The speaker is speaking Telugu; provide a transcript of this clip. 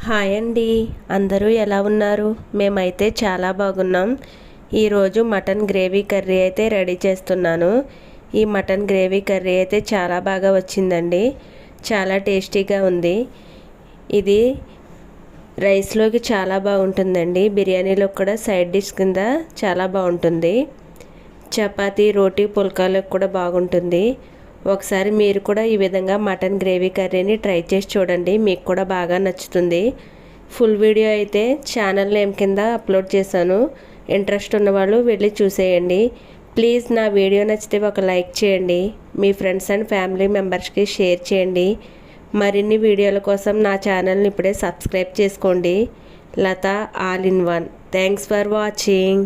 హాయ్ అండి, అందరూ ఎలా ఉన్నారు? మేమైతే చాలా బాగున్నాం. ఈరోజు మటన్ గ్రేవీ కర్రీ అయితే రెడీ చేస్తున్నాను. ఈ మటన్ గ్రేవీ కర్రీ అయితే చాలా బాగా వచ్చిందండి. చాలా టేస్టీగా ఉంది. ఇది రైస్లోకి చాలా బాగుంటుందండి. బిర్యానీలో కూడా సైడ్ డిష్ కింద చాలా బాగుంటుంది. చపాతీ, రోటీ, పుల్కాలకు కూడా బాగుంటుంది. ఒకసారి మీరు కూడా ఈ విధంగా మటన్ గ్రేవీ కర్రీని ట్రై చేసి చూడండి, మీకు కూడా బాగా నచ్చుతుంది. ఫుల్ వీడియో అయితే ఛానల్ నేమ్ కింద అప్లోడ్ చేశాను. ఇంట్రెస్ట్ ఉన్నవాళ్ళు వెళ్ళి చూసేయండి. ప్లీజ్ నా వీడియో నచ్చితే ఒక లైక్ చేయండి. మీ ఫ్రెండ్స్ అండ్ ఫ్యామిలీ మెంబర్స్కి షేర్ చేయండి. మరిన్ని వీడియోల కోసం నా ఛానల్ని ఇప్పుడే సబ్స్క్రైబ్ చేసుకోండి. Latha all in one. Thanks for watching.